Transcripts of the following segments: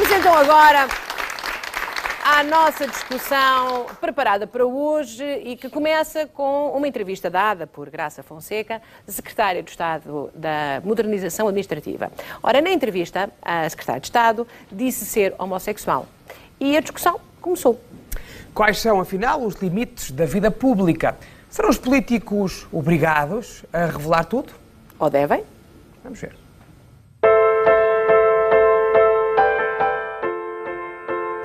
Vamos então agora à nossa discussão preparada para hoje e que começa com uma entrevista dada por Graça Fonseca, Secretária de Estado da Modernização Administrativa. Ora, na entrevista, a Secretária de Estado disse ser homossexual e a discussão começou. Quais são, afinal, os limites da vida pública? Serão os políticos obrigados a revelar tudo? Ou devem? Vamos ver.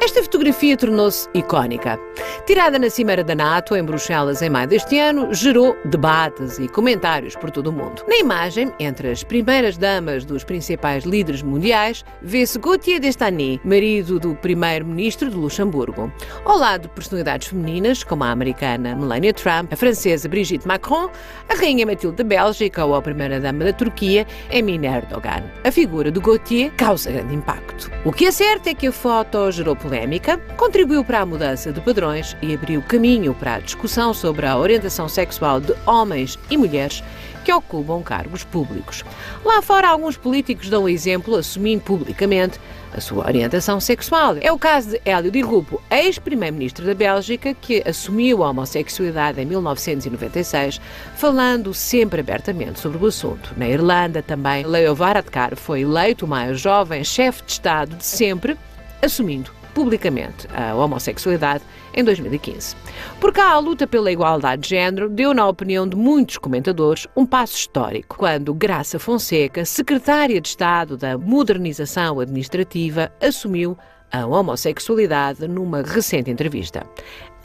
Esta fotografia tornou-se icónica. Tirada na Cimeira da NATO, em Bruxelas, em maio deste ano, gerou debates e comentários por todo o mundo. Na imagem, entre as primeiras damas dos principais líderes mundiais, vê-se Gauthier Destany, marido do primeiro-ministro de Luxemburgo. Ao lado de personalidades femininas, como a americana Melania Trump, a francesa Brigitte Macron, a rainha Matilde da Bélgica ou a primeira-dama da Turquia, Emine Erdogan. A figura do Gauthier causa grande impacto. O que é certo é que a foto gerou polémica, contribuiu para a mudança de padrões e abriu caminho para a discussão sobre a orientação sexual de homens e mulheres que ocupam cargos públicos. Lá fora, alguns políticos dão o exemplo assumindo publicamente a sua orientação sexual. É o caso de Hélio Di Rupo, ex-primeiro-ministro da Bélgica, que assumiu a homossexualidade em 1996, falando sempre abertamente sobre o assunto. Na Irlanda, também, Leo Varadkar foi eleito o mais jovem chefe de Estado de sempre, assumindo publicamente a homossexualidade em 2015. Por cá, a luta pela igualdade de género deu, na opinião de muitos comentadores, um passo histórico, quando Graça Fonseca, Secretária de Estado da Modernização Administrativa, assumiu a homossexualidade numa recente entrevista.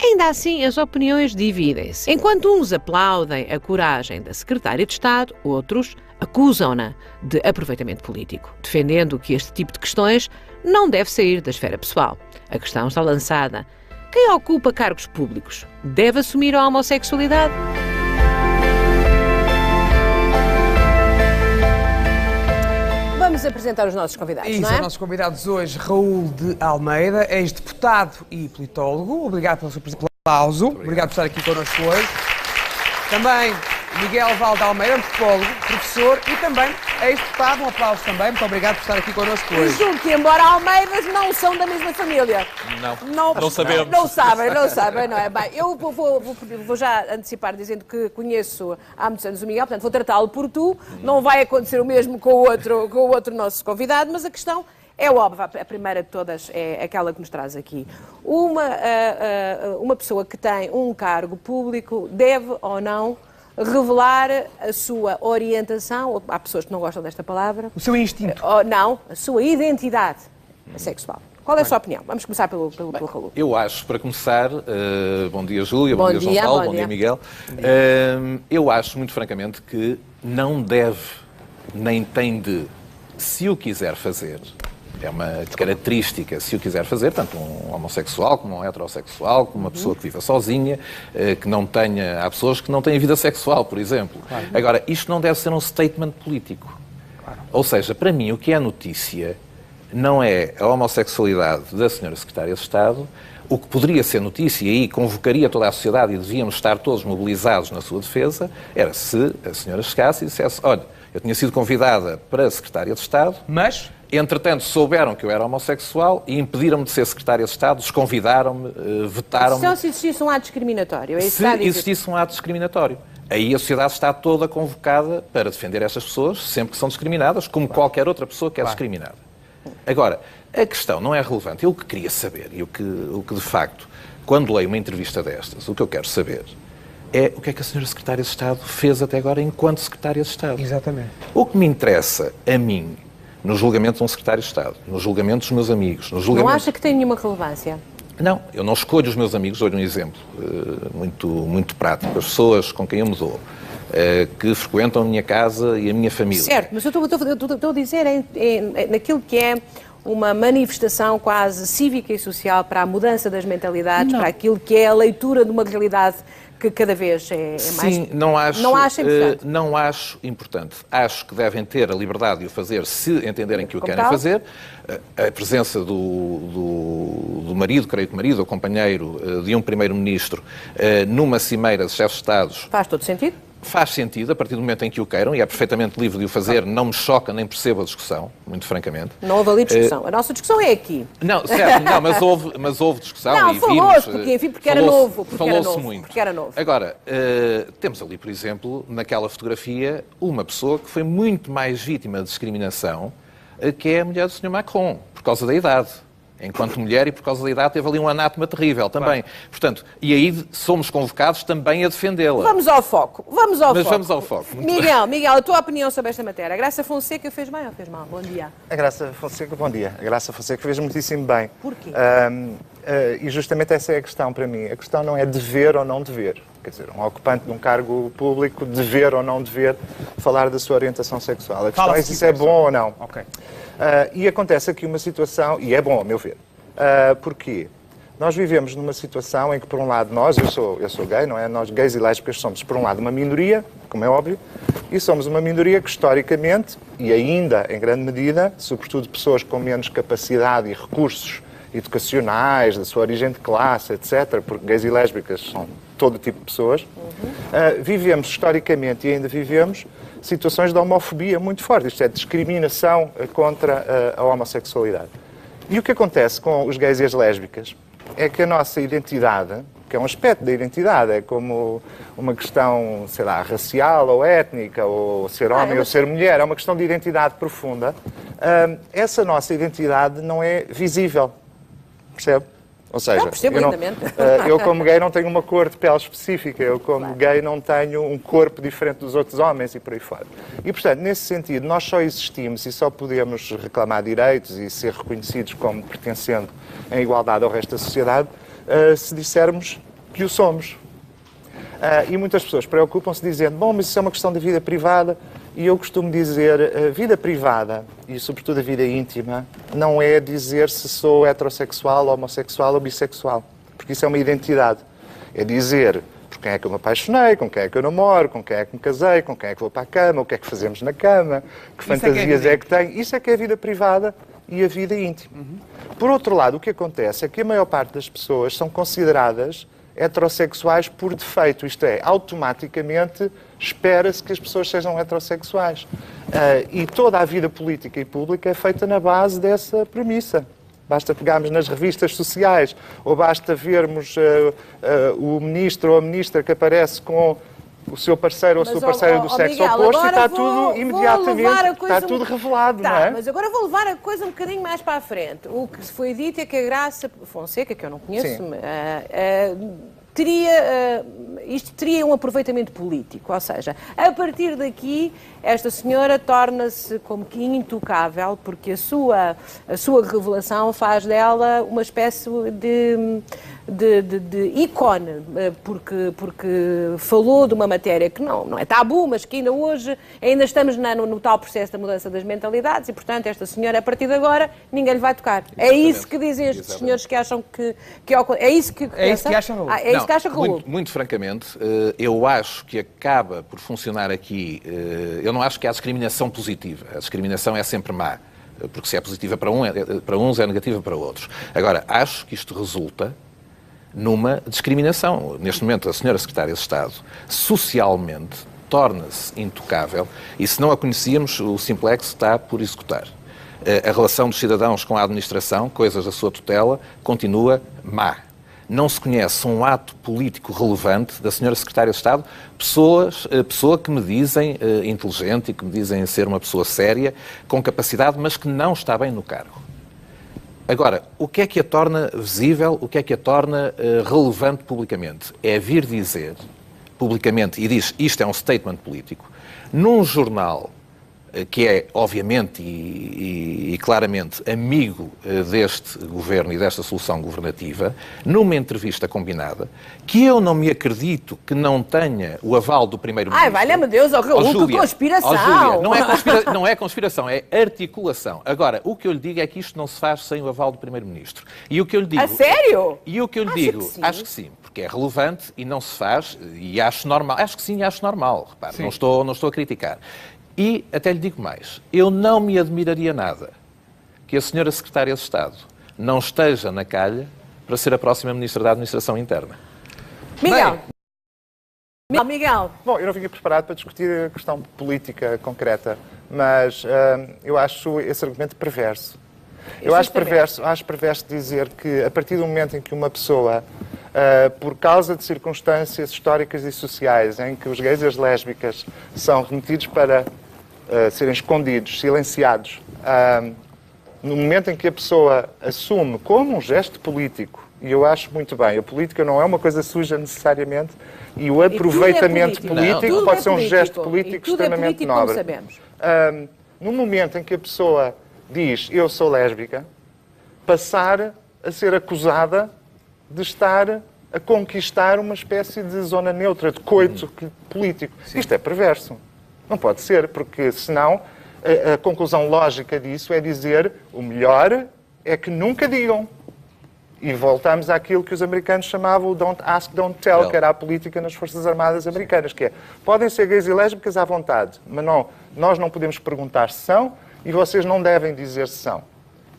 Ainda assim, as opiniões dividem-se. Enquanto uns aplaudem a coragem da Secretária de Estado, outros acusam-na de aproveitamento político, defendendo que este tipo de questões não deve sair da esfera pessoal. A questão está lançada. Quem ocupa cargos públicos deve assumir a homossexualidade? Vamos apresentar os nossos convidados, Isso, não é? Os nossos convidados hoje, Raul de Almeida, ex-deputado e politólogo. Obrigado pelo seu aplauso. Obrigado por estar aqui connosco hoje. Também Miguel Val de Almeida, antropólogo, professor e também ex-deputado. Um aplauso também. Muito obrigado por estar aqui connosco E hoje. julgo que, embora Almeidas não são da mesma família. Não sabemos. Não sabem, não é? Bem, eu vou já antecipar dizendo que conheço há muitos anos o Miguel, portanto vou tratá-lo por tu. Não vai acontecer o mesmo com o outro nosso convidado, mas a questão é óbvia. A primeira de todas é aquela que nos traz aqui. Uma pessoa que tem um cargo público deve ou não revelar a sua orientação, há pessoas que não gostam desta palavra. O seu instinto. Não, a sua identidade sexual. Qual é a sua opinião? Vamos começar pelo Raul. Eu acho, para começar, bom dia Júlia, bom dia João Paulo, bom dia Miguel. Eu acho, muito francamente, que não deve, nem tem de, se o quiser fazer, é uma característica, se o quiser fazer, tanto um homossexual como um heterossexual, como uma pessoa que viva sozinha, que não tenha... Há pessoas que não têm vida sexual, por exemplo. Claro. Agora, isto não deve ser um statement político. Claro. Ou seja, para mim, o que é notícia não é a homossexualidade da senhora Secretária de Estado. O que poderia ser notícia, e aí convocaria toda a sociedade e devíamos estar todos mobilizados na sua defesa, era se a senhora chegasse e dissesse: olha, eu tinha sido convidada para a Secretária de Estado, mas entretanto souberam que eu era homossexual e impediram-me de ser Secretária de Estado, desconvidaram-me, vetaram-me. Então, se existisse um ato discriminatório, é isso se existisse um ato discriminatório, aí a sociedade está toda convocada para defender estas pessoas, sempre que são discriminadas, como qualquer outra pessoa que é discriminada. Agora, a questão não é relevante. Eu o que queria saber, e o que de facto, quando leio uma entrevista destas, o que eu quero saber é o que é que a senhora Secretária de Estado fez até agora enquanto Secretária de Estado. Exatamente. O que me interessa a mim, no julgamento de um Secretário de Estado, no julgamento dos meus amigos, no julgamento... Não acha que tem nenhuma relevância? Não, eu não escolho os meus amigos. Dou-lhe um exemplo muito prático. As pessoas com quem eu me dou, que frequentam a minha casa e a minha família. Certo, mas eu estou a dizer naquilo que é uma manifestação quase cívica e social para a mudança das mentalidades, para aquilo que é a leitura de uma realidade que cada vez é mais... Sim, não acho importante. Não acho importante. Acho que devem ter a liberdade de o fazer se entenderem que o querem fazer. A presença do marido, creio que marido ou companheiro de um primeiro-ministro numa cimeira de chefes de Estados... Faz todo sentido. faz sentido, a partir do momento em que o queiram, e é perfeitamente livre de o fazer, não me choca, nem percebo a discussão, muito francamente. Não houve ali discussão. A nossa discussão é aqui. Não, certo, não, mas houve discussão. Não, e falou-se, porque era novo. Falou-se muito. Porque era novo. Agora, temos ali, por exemplo, naquela fotografia, uma pessoa que foi muito mais vítima de discriminação, que é a mulher do Sr. Macron, por causa da idade. Enquanto mulher e por causa da idade teve ali um anátema terrível também. Claro. Portanto, e aí somos convocados também a defendê-la. Vamos ao foco. Vamos ao foco. Miguel, a tua opinião sobre esta matéria. A Graça Fonseca fez bem ou fez mal? Bom dia. A Graça Fonseca, bom dia. A Graça Fonseca fez muitíssimo bem. Porquê? E justamente essa é a questão para mim. A questão não é dever ou não dever. Quer dizer, um ocupante de um cargo público dever ou não dever falar da sua orientação sexual. A questão é se isso é bom ou não. Ok. E acontece aqui uma situação, e é bom, a meu ver. Porquê? Nós vivemos numa situação em que, por um lado, eu sou gay, não é? Nós, gays e lésbicas, somos, por um lado, uma minoria, como é óbvio, e somos uma minoria que, historicamente, e ainda em grande medida, sobretudo pessoas com menos capacidade e recursos educacionais, da sua origem de classe, etc., porque gays e lésbicas são todo tipo de pessoas, vivemos historicamente e ainda vivemos situações de homofobia muito fortes, isto é, discriminação contra a homossexualidade. E o que acontece com os gays e as lésbicas é que a nossa identidade, que é um aspecto da identidade, é como uma questão, sei lá, racial ou étnica, ou ser homem ou ser mulher, é uma questão de identidade profunda, essa nossa identidade não é visível, percebe? Ou seja, eu como gay não tenho uma cor de pele específica, eu como gay não tenho um corpo diferente dos outros homens e por aí fora. E, portanto, nesse sentido, nós só existimos e só podemos reclamar direitos e ser reconhecidos como pertencendo em igualdade ao resto da sociedade se dissermos que o somos. E muitas pessoas preocupam-se dizendo, bom, mas isso é uma questão da vida privada. E eu costumo dizer, vida privada, e sobretudo a vida íntima, não é dizer se sou heterossexual, homossexual ou bissexual. Porque isso é uma identidade. É dizer por quem é que eu me apaixonei, com quem é que eu namoro, com quem é que me casei, com quem é que vou para a cama, o que é que fazemos na cama, que fantasias é que tenho. Isso é que é a vida privada e a vida íntima. Por outro lado, o que acontece é que a maior parte das pessoas são consideradas heterossexuais por defeito, isto é, automaticamente espera-se que as pessoas sejam heterossexuais. E toda a vida política e pública é feita na base dessa premissa. Basta pegarmos nas revistas sociais, ou basta vermos o ministro ou a ministra que aparece com o seu parceiro ou a sua parceira do sexo Miguel, oposto e está tudo imediatamente, está tudo revelado, não é? Mas agora vou levar a coisa um bocadinho mais para a frente. O que foi dito é que a Graça Fonseca, que eu não conheço, isto teria um aproveitamento político, ou seja, a partir daqui esta senhora torna-se como que intocável porque a sua revelação faz dela uma espécie de ícone, porque falou de uma matéria que não é tabu, mas que ainda estamos no tal processo da mudança das mentalidades e, portanto, esta senhora, a partir de agora, ninguém lhe vai tocar. Exatamente. É isso que dizem estes senhores que acham que é isso que acham, Raul. É isso que acha, Raul. Muito francamente, eu acho que acaba por funcionar aqui, eu não acho que há discriminação positiva. A discriminação é sempre má, porque se é positiva para uns, é negativa para outros. Agora, acho que isto resulta numa discriminação. Neste momento, a senhora Secretária de Estado, socialmente, torna-se intocável e, se não a conhecíamos, o Simplex está por executar. A relação dos cidadãos com a administração, coisas da sua tutela, continua má. Não se conhece um ato político relevante da senhora Secretária de Estado, pessoa que me dizem inteligente e que me dizem ser uma pessoa séria, com capacidade, mas que não está bem no cargo. Agora, o que é que a torna visível, o que é que a torna relevante publicamente? É vir dizer publicamente, e diz isto é um statement político, num jornal que é, obviamente e claramente, amigo deste governo e desta solução governativa, numa entrevista combinada, que eu não me acredito que não tenha o aval do Primeiro-Ministro. Ai, valha-me Deus, que conspiração! Júlia, não é conspiração, é articulação. Agora, o que eu lhe digo é que isto não se faz sem o aval do Primeiro-Ministro. E o que eu lhe digo... A sério? E o que eu lhe digo, acho que sim, porque é relevante e não se faz, e acho normal. Acho que sim e acho normal, repare, não estou a criticar. E, até lhe digo mais, eu não me admiraria nada que a senhora Secretária de Estado não esteja na calha para ser a próxima Ministra da Administração Interna. Miguel. Miguel. Bom, eu não vinha preparado para discutir a questão política concreta, mas eu acho esse argumento perverso. Eu acho perverso dizer que, a partir do momento em que uma pessoa, por causa de circunstâncias históricas e sociais, em que os gays e as lésbicas são remetidos para serem escondidos, silenciados, no momento em que a pessoa assume como um gesto político, e eu acho muito bem, a política não é uma coisa suja necessariamente, e o aproveitamento político pode ser um gesto político extremamente nobre. No momento em que a pessoa diz eu sou lésbica, passar a ser acusada de estar a conquistar uma espécie de zona neutra, de coito político. Sim. Isto é perverso. Não pode ser, porque senão a conclusão lógica disso é dizer o melhor é que nunca digam. E voltamos àquilo que os americanos chamavam o don't ask, don't tell, que era a política nas Forças Armadas americanas, que é, podem ser gays e lésbicas à vontade, mas não, nós não podemos perguntar se são e vocês não devem dizer se são.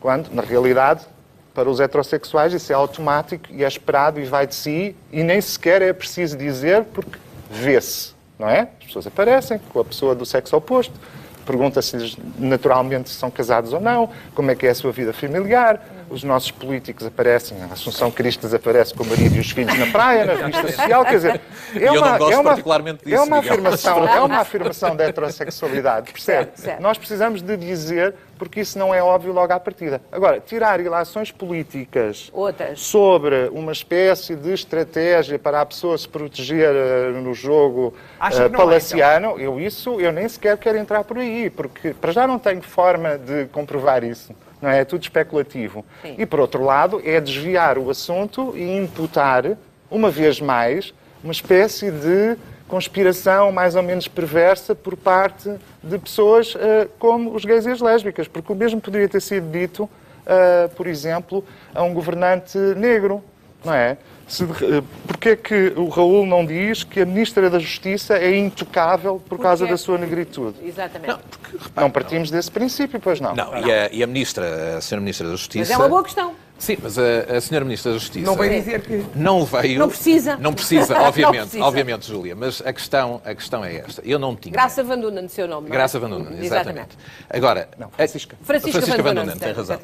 Quando, na realidade, para os heterossexuais isso é automático e é esperado e vai de si e nem sequer é preciso dizer porque vê-se, não é? As pessoas aparecem com a pessoa do sexo oposto, pergunta-se naturalmente se são casados ou não, como é que é a sua vida familiar, os nossos políticos aparecem, a Assunção Cristas aparece com o marido e os filhos na praia, na revista social, quer dizer, é uma afirmação da heterossexualidade, percebe? Certo. Nós precisamos de dizer, porque isso não é óbvio logo à partida. Agora, tirar ilações políticas sobre uma espécie de estratégia para a pessoa se proteger no jogo palaciano, eu nem sequer quero entrar por aí, porque para já não tenho forma de comprovar isso. Não é? É tudo especulativo. Sim. E, por outro lado, é desviar o assunto e imputar, uma vez mais, uma espécie de conspiração mais ou menos perversa por parte de pessoas como os gays e as lésbicas. Porque o mesmo poderia ter sido dito, por exemplo, a um governante negro, não é? Porquê é que o Raul não diz que a Ministra da Justiça é intocável por causa da sua negritude? Exatamente. Não partimos desse princípio, pois não. Não, e a Senhora Ministra da Justiça... Mas é uma boa questão. Sim, mas a Senhora Ministra da Justiça... Não veio dizer que... Não veio... Não precisa. Não precisa, obviamente, não precisa. obviamente, Júlia. Mas a questão é esta. Eu não tinha... Graça Van Dunen, no seu nome, não é? Graça Van Dunen, exatamente. Agora... Não, Francisca Van Dunen, tem razão.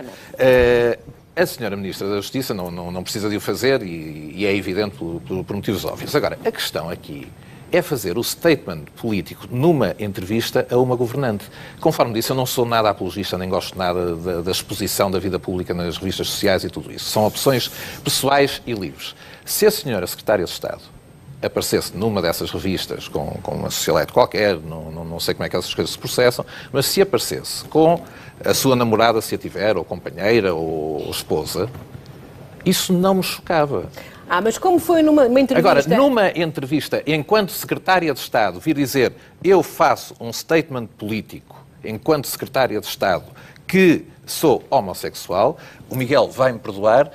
A Senhora Ministra da Justiça não precisa de o fazer e é evidente por motivos óbvios. Agora, a questão aqui é fazer o statement político numa entrevista a uma governante. Conforme disse, eu não sou nada apologista, nem gosto nada da exposição da vida pública nas revistas sociais e tudo isso. São opções pessoais e livres. Se a Senhora Secretária de Estado aparecesse numa dessas revistas com uma socialite qualquer, não sei como é que essas coisas se processam, mas se aparecesse com a sua namorada, se a tiver, ou companheira, ou esposa, isso não me chocava. Mas como foi numa entrevista... Agora, numa entrevista, enquanto Secretária de Estado vir dizer eu faço um statement político, enquanto Secretária de Estado, que sou homossexual, o Miguel vai-me perdoar,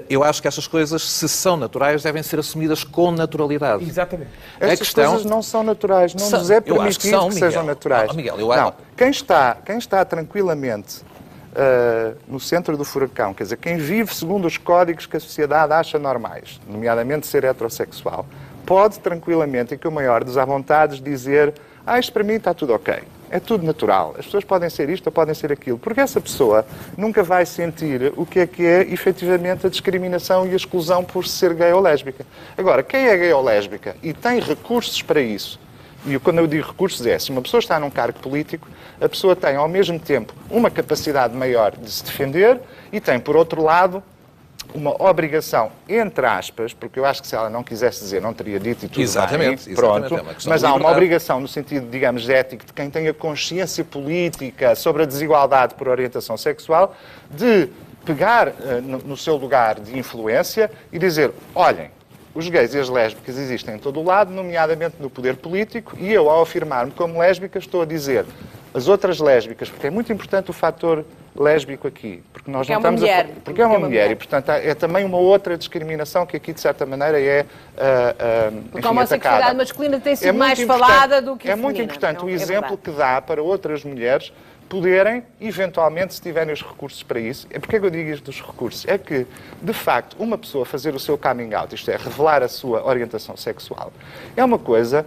eu acho que essas coisas, se são naturais, devem ser assumidas com naturalidade. Exatamente. Estas coisas não são naturais, não nos é permitido que sejam naturais. Miguel, quem está tranquilamente no centro do furacão, quer dizer, quem vive segundo os códigos que a sociedade acha normais, nomeadamente ser heterossexual, pode tranquilamente, e com o maior dos à vontades, dizer isto para mim está tudo ok. É tudo natural. As pessoas podem ser isto ou podem ser aquilo. Porque essa pessoa nunca vai sentir o que é efetivamente a discriminação e a exclusão por ser gay ou lésbica. Agora, quem é gay ou lésbica e tem recursos para isso, e quando eu digo recursos é, se uma pessoa está num cargo político, a pessoa tem ao mesmo tempo uma capacidade maior de se defender e tem, por outro lado, uma obrigação, entre aspas, porque eu acho que se ela não quisesse dizer, não teria dito e tudo bem, pronto, mas há uma obrigação no sentido, digamos, ético, de quem tem a consciência política sobre a desigualdade por orientação sexual, de pegar no seu lugar de influência e dizer, olhem, os gays e as lésbicas existem em todo o lado, nomeadamente no poder político, e eu, ao afirmar-me como lésbica, estou a dizer as outras lésbicas, porque é muito importante o fator lésbico aqui, porque nós não estamos porque é uma mulher e, portanto, é também uma outra discriminação que aqui, de certa maneira, é porque a homossexualidade masculina tem sido mais falada do que a feminina. É muito importante o exemplo que dá para outras mulheres poderem, eventualmente, se tiverem os recursos para isso. Porquê que eu digo isto dos recursos? É que, de facto, uma pessoa fazer o seu coming out, isto é, revelar a sua orientação sexual, é uma coisa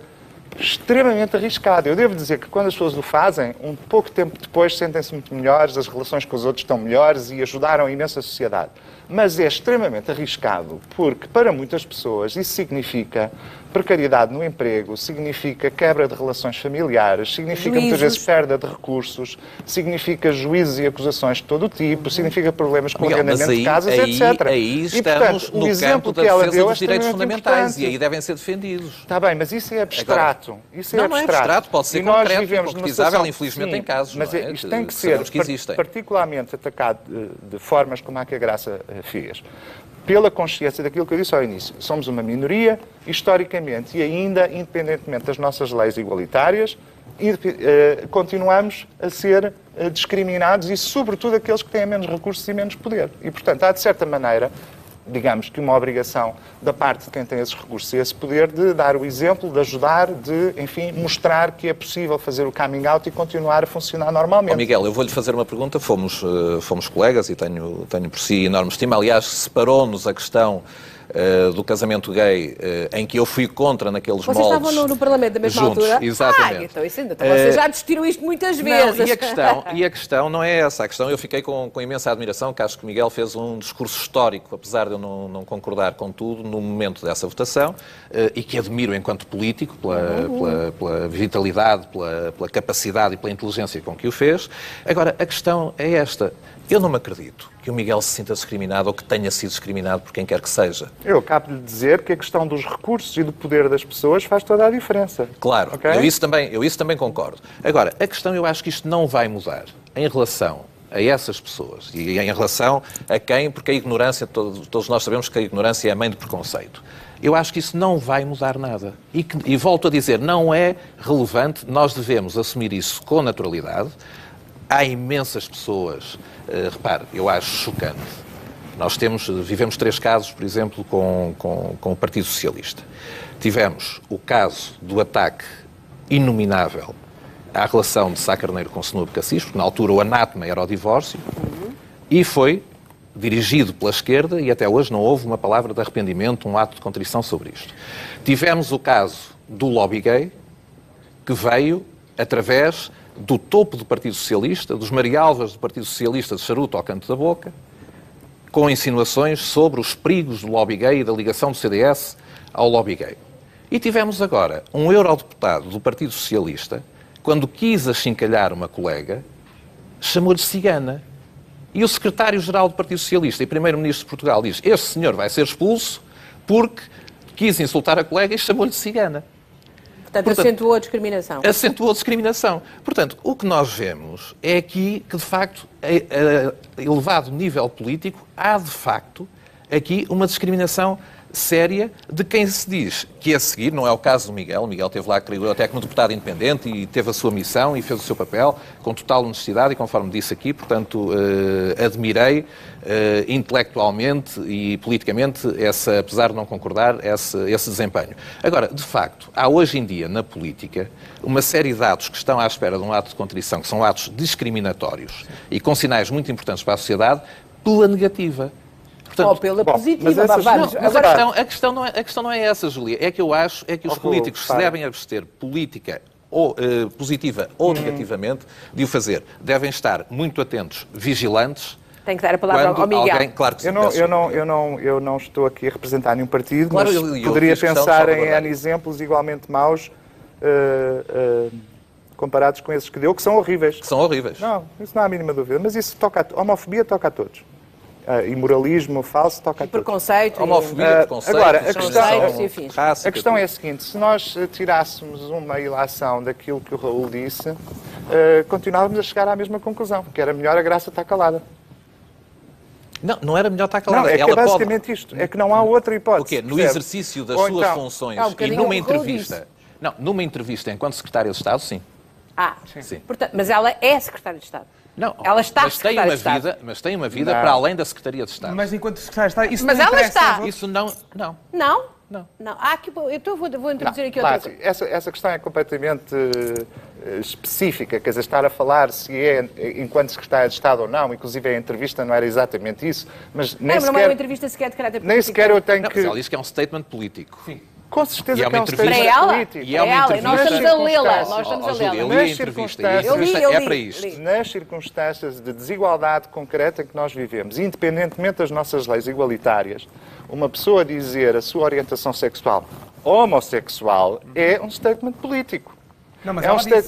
extremamente arriscada. Eu devo dizer que quando as pessoas o fazem, um pouco tempo depois sentem-se muito melhores, as relações com os outros estão melhores e ajudaram imenso a sociedade. Mas é extremamente arriscado porque, para muitas pessoas, isso significa precariedade no emprego, significa quebra de relações familiares, significa muitas vezes perda de recursos, significa juízos e acusações de todo o tipo, significa problemas com o arrendamento de casas, etc. Aí estamos no campo da defesa dos direitos fundamentais e aí devem ser defendidos. Está bem, mas isso é abstrato. Agora, isso não é abstrato, pode ser concreto, concretizável, infelizmente, em casos. Mas isto tem que ser particularmente atacado de formas como a que a Graça fez. Pela consciência daquilo que eu disse ao início. Somos uma minoria, historicamente, e ainda, independentemente das nossas leis igualitárias, continuamos a ser discriminados e, sobretudo, aqueles que têm menos recursos e menos poder. E, portanto, há, de certa maneira, digamos que uma obrigação da parte de quem tem esses recursos e esse poder de dar o exemplo, de ajudar, de, enfim, mostrar que é possível fazer o coming out e continuar a funcionar normalmente. Miguel, eu vou-lhe fazer uma pergunta. Fomos colegas e tenho por si enorme estima. Aliás, separou-nos a questão do casamento gay, em que eu fui contra naqueles moldes. Vocês estavam no Parlamento da mesma juntos, altura? Exatamente. Então isso ainda. Vocês já discutiram isto muitas vezes. Não, e a questão não é essa. A questão, eu fiquei com imensa admiração, que acho que Miguel fez um discurso histórico, apesar de eu não concordar com tudo, no momento dessa votação, e que admiro enquanto político, pela vitalidade, pela capacidade e pela inteligência com que o fez. Agora, a questão é esta. Eu não me acredito que o Miguel se sinta discriminado ou que tenha sido discriminado por quem quer que seja. Eu acabo de lhe dizer que a questão dos recursos e do poder das pessoas faz toda a diferença. Claro, okay? eu isso também concordo. Agora, a questão, eu acho que isto não vai mudar em relação a essas pessoas e em relação a quem, porque a ignorância, todos nós sabemos que a ignorância é a mãe do preconceito. Eu acho que isso não vai mudar nada. E volto a dizer, não é relevante, nós devemos assumir isso com naturalidade. Há imensas pessoas, repare, eu acho chocante. Nós vivemos 3 casos, por exemplo, com o Partido Socialista. Tivemos o caso do ataque inominável à relação de Sá Carneiro com Senudo Cassis, porque na altura o anátema era o divórcio, e foi dirigido pela esquerda e até hoje não houve uma palavra de arrependimento, um ato de contrição sobre isto. Tivemos o caso do lobby gay, que veio através do topo do Partido Socialista, dos marialvas do Partido Socialista de charuto ao canto da boca, com insinuações sobre os perigos do lobby gay e da ligação do CDS ao lobby gay. E tivemos agora um eurodeputado do Partido Socialista, quando quis achincalhar uma colega, chamou-lhe cigana. E o secretário-geral do Partido Socialista e primeiro-ministro de Portugal diz: este senhor vai ser expulso porque quis insultar a colega e chamou-lhe cigana. Portanto, acentuou a discriminação. Acentuou a discriminação. Portanto, o que nós vemos é aqui que, de facto, a elevado nível político, há, de facto, aqui uma discriminação séria de quem se diz que a seguir, não é o caso do Miguel. O Miguel esteve lá, creio, até como deputado independente e teve a sua missão e fez o seu papel com total honestidade e conforme disse aqui, portanto, admirei intelectualmente e politicamente, apesar de não concordar, esse desempenho. Agora, de facto, há hoje em dia na política uma série de atos que estão à espera de um ato de contrição, que são atos discriminatórios e com sinais muito importantes para a sociedade, pela negativa. Portanto, ou pela positiva. A questão não é essa, Júlia. É que eu acho que os políticos se devem abster política ou positiva ou negativamente de o fazer. Devem estar muito atentos, vigilantes. Tem que dar a palavra ao Miguel. Claro que sim, eu não estou aqui a representar nenhum partido, claro, mas poderia pensar em N exemplos igualmente maus comparados com esses que deu, que são horríveis. São horríveis. Não, isso não há a mínima dúvida. Mas isso homofobia toca a todos. Imoralismo falso toca a todos. Preconceito. Homofobia, preconceito. Agora, a questão é a seguinte: se nós tirássemos uma ilação daquilo que o Raul disse, continuávamos a chegar à mesma conclusão, que era melhor a Graça estar calada. Não era melhor estar calada. Não, é basicamente isto. É que não há outra hipótese. O quê? No exercício das suas funções e numa entrevista... Não, numa entrevista enquanto Secretária de Estado, sim. Sim. Portanto, mas ela é Secretária de Estado. Não, ela está Secretária de Estado. Mas tem uma vida para além da Secretaria de Estado. Mas enquanto Secretária de Estado, isso mas não ela está. Isso não. Não? Não. Então vou introduzir aqui outra coisa. Essa questão é completamente específica, quer dizer, estar a falar se é enquanto secretário de Estado ou não, inclusive a entrevista não era exatamente isso, mas nem sequer... Não é uma entrevista sequer de caráter político. Nem sequer eu tenho que... Mas ela diz que é um statement político. Sim. Com certeza E é que é um uma statement entrevista. político. E é uma entrevista. Nós estamos a lê-la. Nós estamos a Júlia, lê-la. eu li a entrevista e a entrevista é para isto. Nas circunstâncias de desigualdade concreta em que nós vivemos, independentemente das nossas leis igualitárias, uma pessoa dizer a sua orientação sexual homossexual é um statement político. Não, mas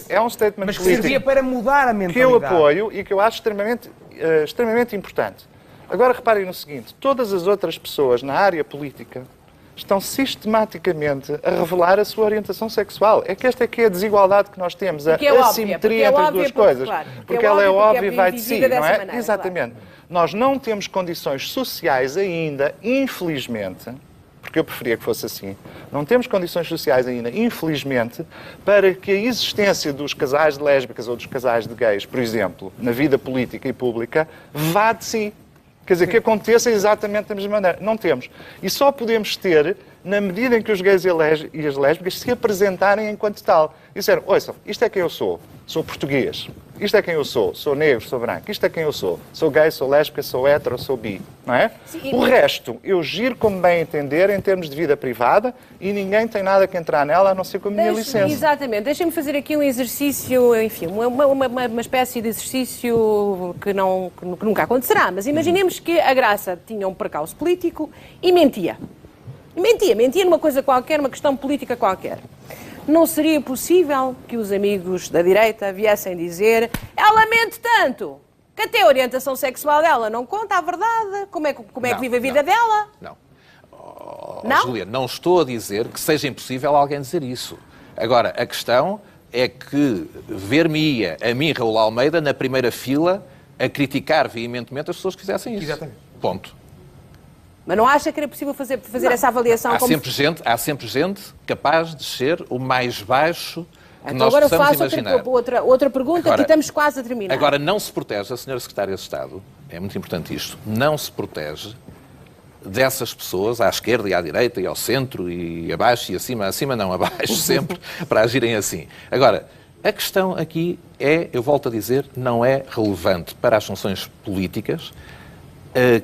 é um statement mas que político servia para mudar a mentalidade. que eu apoio e que eu acho extremamente importante. Agora reparem no seguinte, todas as outras pessoas na área política estão sistematicamente a revelar a sua orientação sexual. É que esta é que é a desigualdade que nós temos, a assimetria entre as duas coisas. Porque ela é óbvia e vai de si, não é? Exatamente. Nós não temos condições sociais ainda, infelizmente, porque eu preferia que fosse assim, não temos condições sociais ainda, infelizmente, para que a existência dos casais de lésbicas ou dos casais de gays, por exemplo, na vida política e pública, vá de si. Quer dizer, que aconteça exatamente da mesma maneira. Não temos. E só podemos ter na medida em que os gays e as lésbicas se apresentarem enquanto tal. E disseram, ouçam, isto é quem eu sou português. Isto é quem eu sou negro, sou branco. Isto é quem eu sou gay, sou lésbica, sou hétero, sou bi. Não é? Sim, o resto, eu giro como bem entender em termos de vida privada e ninguém tem nada que entrar nela a não ser com a minha licença. Exatamente. Deixem-me fazer aqui um exercício, enfim, uma espécie de exercício que nunca acontecerá. Mas imaginemos que a Graça tinha um percalço político e mentia. Mentia numa coisa qualquer, uma questão política qualquer. Não seria possível que os amigos da direita viessem dizer ela mente tanto que até a orientação sexual dela não conta a verdade? Como é que vive a vida dela? Não. Não? Júlia, não estou a dizer que seja impossível alguém dizer isso. Agora, a questão é que ver-me-ia a mim, Raul Almeida, na primeira fila, a criticar veementemente as pessoas que fizessem isso. Exatamente. Ponto. Mas não acha que era possível fazer essa avaliação? Há sempre gente capaz de ser o mais baixo que então, nós agora possamos faço imaginar. outra pergunta, agora, que estamos quase a terminar. Agora, não se protege a Sra. Secretária de Estado, é muito importante isto, não se protege dessas pessoas, à esquerda e à direita e ao centro e abaixo e acima não, abaixo sempre, para agirem assim. Agora, a questão aqui é, eu volto a dizer, não é relevante para as funções políticas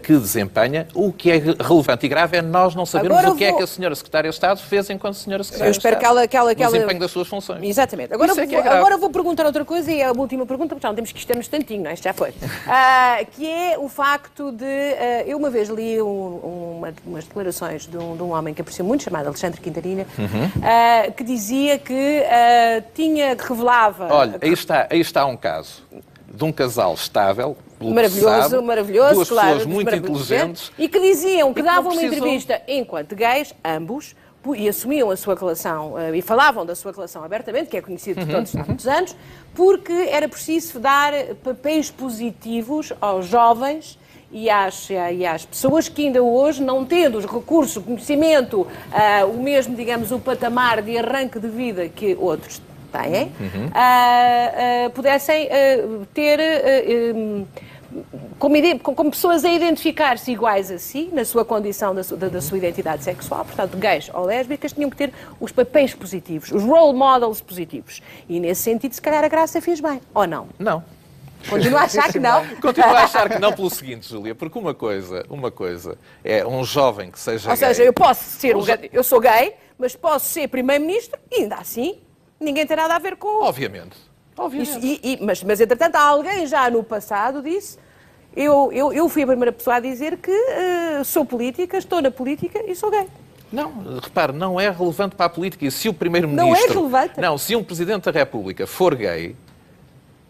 que desempenha. O que é relevante e grave é nós não sabermos o que é que a Sra. Secretária de Estado fez enquanto Sra. Secretária de Estado no desempenho das suas funções. Exatamente. Agora vou perguntar outra coisa e a última pergunta, porque já não temos que isto um instantinho, não é? Isto já foi. Que é o facto de... eu uma vez li umas declarações de um homem que aprecio muito, chamado Alexandre Quintarina, que dizia que revelava... Olha, aí está um caso de um casal estável, maravilhoso, duas claro, pessoas muito inteligentes e que diziam que davam uma entrevista enquanto gays, ambos, e assumiam a sua relação e falavam da sua relação abertamente, que é conhecida de todos há muitos anos, porque era preciso dar papéis positivos aos jovens e às pessoas que ainda hoje, não tendo os recursos, o conhecimento, o mesmo, digamos, o patamar de arranque de vida que outros têm, pudessem ter como pessoas a identificar-se iguais a si, na sua condição da sua identidade sexual, portanto, gays ou lésbicas, tinham que ter os papéis positivos, os role models positivos. E nesse sentido, se calhar a Graça fez bem, ou não? Não. Continua a achar que não? Continuo a achar que não pelo seguinte, Júlia, porque uma coisa é um jovem que seja gay. Ou seja, eu posso ser eu sou gay, mas posso ser primeiro-ministro e ainda assim ninguém tem nada a ver com... Obviamente. Mas, entretanto, alguém já no passado disse... Eu fui a primeira pessoa a dizer que sou política, estou na política e sou gay. Não, repare, não é relevante para a política. E se o primeiro-ministro... Não é relevante? Não, se um presidente da República for gay,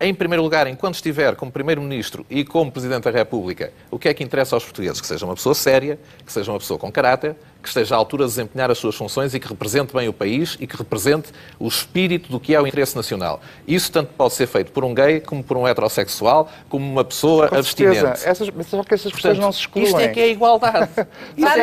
em primeiro lugar, enquanto estiver como primeiro-ministro e como presidente da República, o que é que interessa aos portugueses? Que seja uma pessoa séria, que seja uma pessoa com caráter, que esteja à altura de desempenhar as suas funções e que represente bem o país e que represente o espírito do que é o interesse nacional. Isso tanto pode ser feito por um gay, como por um heterossexual, como uma pessoa abstinente. Só que essas pessoas não se excluem. Isto é que é igualdade.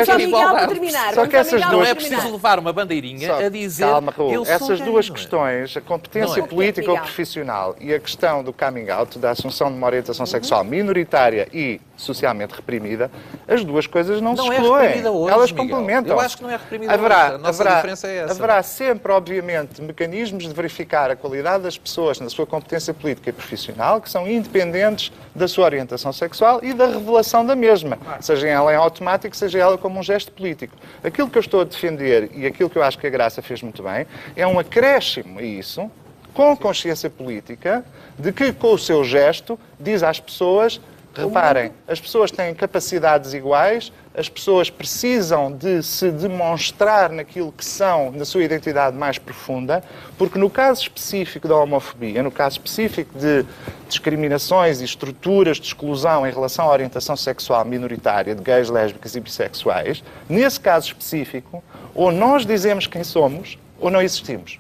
Só Miguel para terminar. Só que essas não é preciso levar uma bandeirinha a dizer... Calma, Raul. Essas duas gay, questões, a competência política ou profissional e a questão do coming out, da assunção de uma orientação sexual minoritária e socialmente reprimida, as duas coisas não se Não é excluem. reprimida hoje, Elas Miguel. complementam. Eu acho que não é reprimida hoje. A nossa diferença é essa. Haverá sempre, obviamente, mecanismos de verificar a qualidade das pessoas na sua competência política e profissional que são independentes da sua orientação sexual e da revelação da mesma, seja ela em automático, seja ela como um gesto político. Aquilo que eu estou a defender e aquilo que eu acho que a Graça fez muito bem é um acréscimo a isso, com consciência política, de que com o seu gesto diz às pessoas: reparem, as pessoas têm capacidades iguais, as pessoas precisam de se demonstrar naquilo que são, na sua identidade mais profunda, porque no caso específico da homofobia, no caso específico de discriminações e estruturas de exclusão em relação à orientação sexual minoritária de gays, lésbicas e bissexuais, nesse caso específico, ou nós dizemos quem somos, ou não existimos.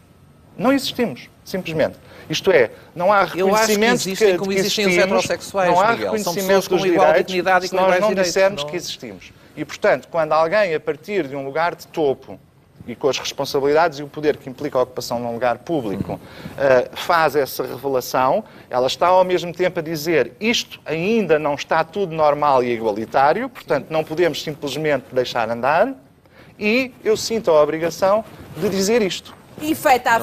Não existimos, simplesmente. Isto é, não há reconhecimento eu acho que existem como existem os heterossexuais, não há Miguel. São reconhecimento pessoas com dos igual direitos dignidade e se com nós iguais não direitos. dissermos Não. que existimos. E, portanto, quando alguém, a partir de um lugar de topo, e com as responsabilidades e o poder que implica a ocupação num lugar público, faz essa revelação, ela está ao mesmo tempo a dizer: isto ainda não está tudo normal e igualitário, portanto não podemos simplesmente deixar andar, e eu sinto a obrigação de dizer isto. E feita a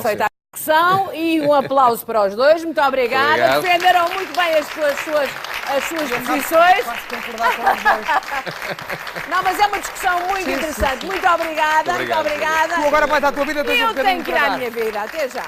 discussão, e um aplauso para os dois. Muito obrigada. Obrigado. Defenderam muito bem as suas posições. Posso concordar com os dois. Não, mas é uma discussão muito interessante. Muito obrigada. Muito obrigada. Tu agora vais à tua vida, tens um Eu bocadinho tenho de que ir à trabalho. minha vida. Até já.